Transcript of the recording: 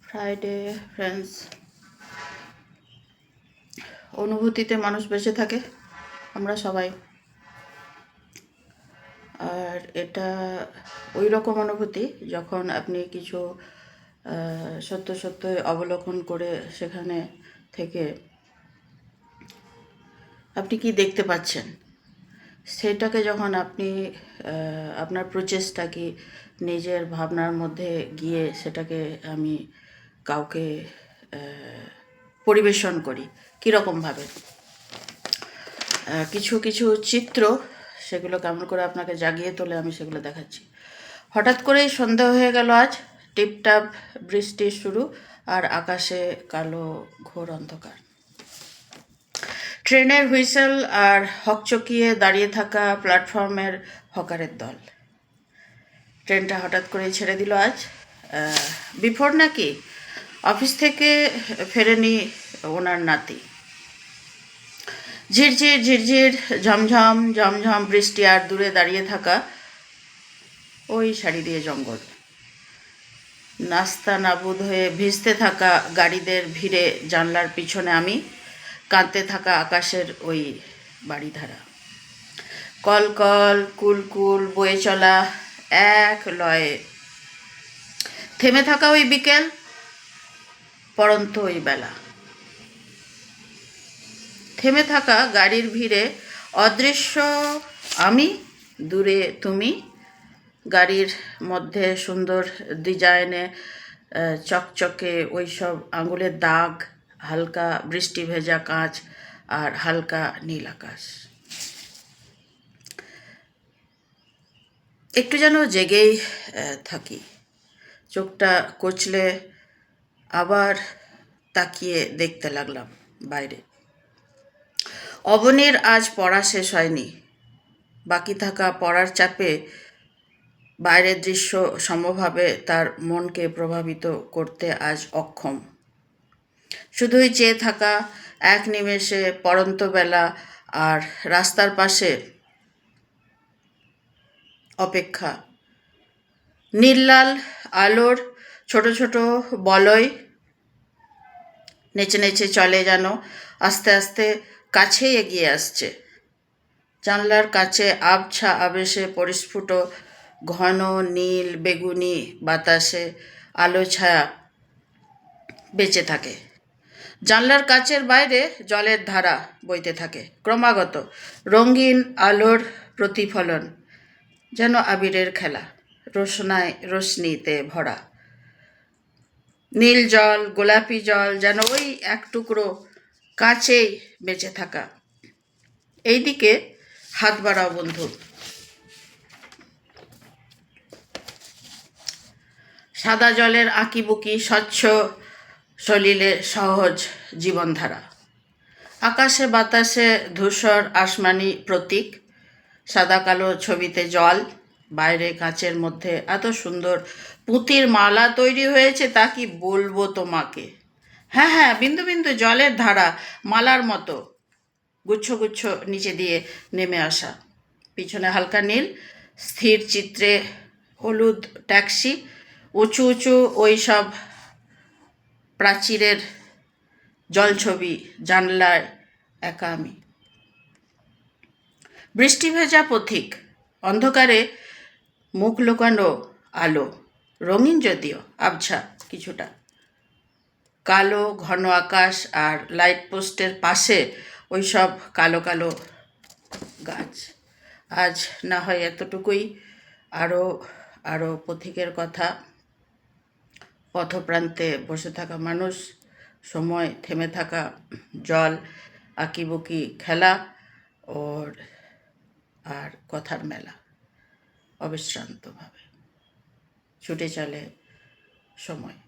Friday friends, অনুভূতিতে মানুষ বেঁচে থাকে আমরা সবাই। আর এটা ওই রকম অনুভূতি যখন আপনি কিছু সত্য সত্য অবলোকন করে সেখানে থেকে আপনি কি দেখতে পাচ্ছেন, সেটাকে যখন আপনি আপনার প্রচেষ্টা কি নিজের ভাবনার মধ্যে গিয়ে সেটাকে আমি কাউকে পরিবেশন করি কীরকমভাবে, কিছু কিছু চিত্র সেগুলো কেমন করে আপনাকে জাগিয়ে তোলে আমি সেগুলো দেখাচ্ছি। হঠাৎ করেই সন্ধ্যা হয়ে গেল, আজ টিপটাপ বৃষ্টি শুরু, আর আকাশে কালো ঘোর অন্ধকার। ট্রেনের হুইসেল আর হকচকিয়ে দাঁড়িয়ে থাকা প্ল্যাটফর্মের হকারের দল। ট্রেনটা হঠাৎ করে ছেড়ে দিল আজ। বিফোর নাকি অফিস থেকে ফেরেনি ওনার নাতি। ঝিরঝির ঝিরঝির ঝমঝম ঝমঝম বৃষ্টি, আর দূরে দাঁড়িয়ে থাকা ওই শাড়ি দিয়ে জঙ্গল। নাস্তা নাবুদ হয়ে ভিজতে থাকা গাড়িদের ভিড়ে জানলার পিছনে আমি, কাঁদতে থাকা আকাশের ওই বাড়িধারা। কল কল কুল কুল বয়ে চলা এক লয়ে, থেমে থাকা ওই বিকেল, পড়ন্ত ওই বেলা। থেমে থাকা গাড়ির ভিড়ে অদৃশ্য আমি, দূরে তুমি। গাড়ির মধ্যে সুন্দর ডিজাইনে চকচকে ওই সব আঙুলের দাগ, হালকা বৃষ্টি ভেজা কাঁচ আর হালকা নীল আকাশ। একটু যেন জেগেই থাকি, চোখটা কচলে আবার তাকিয়ে দেখতে লাগলাম বাইরে। অবনীর আজ পড়া শেষ হয়নি, বাকি থাকা পড়ার চাপে বাইরের দৃশ্য সমভাবে তার মনকে প্রভাবিত করতে আজ অক্ষম। শুধুই চেয়ে থাকা এক নিমেষে পড়ন্ত বেলা আর রাস্তার পাশে অপেক্ষা। নীল আলোর ছোট ছোট বলয় নেচে নেচে চলে, যেন আস্তে আস্তে কাছেই এগিয়ে আসছে। জানলার কাছে আবছা আবেশে পরিস্ফুট ঘন নীল বেগুনি বাতাসে আলো ছায়া বেঁচে থাকে। জানলার কাচের বাইরে জলের ধারা বইতে থাকে ক্রমাগত, রঙিন আলোর প্রতিফলন, যেন আবিরের খেলা, রোশনিতে ভরা। নীল জল, গোলাপি জল, যেন ওই এক টুকরো কাঁচেই বেঁচে থাকা। এইদিকে হাত বাড়াও বন্ধু। সাদা জলের আঁকিবুকি স্বচ্ছ সলিলে সহজ জীবনধারা। আকাশে বাতাসে ধূসর আসমানি প্রতীক, সাদা কালো ছবিতে জল, বাইরে কাঁচের মধ্যে এত সুন্দর পুঁতির মালা তৈরি হয়েছে তা কি বলবো তোমাকে। হ্যাঁ হ্যাঁ, বিন্দু বিন্দু জলের ধারা মালার মতো গুচ্ছ গুচ্ছ নিচে দিয়ে নেমে আসা। পিছনে হালকা নীল, স্থির চিত্রে হলুদ ট্যাক্সি, উঁচু উঁচু ওই সব প্রাচীরের জলছবি, জানলায় একা আমি। বৃষ্টি ভেজা পথিক, অন্ধকারে মুখ লুকানো আলো, রঙিন যদিও আবছা কিছুটা। কালো ঘন আকাশ আর লাইট পোস্টের পাশে ওই সব কালো কালো গাছ। আজ না হয় এতটুকুই, আরও আরও পথিকের কথা, পথপ্রান্তে বসে থাকা মানুষ, সময় থেমে থাকা, জল, আঁকিবুকি খেলা ওর আর কথার মেলা। অবিশ্রান্তভাবে ছুটে চলে সময়।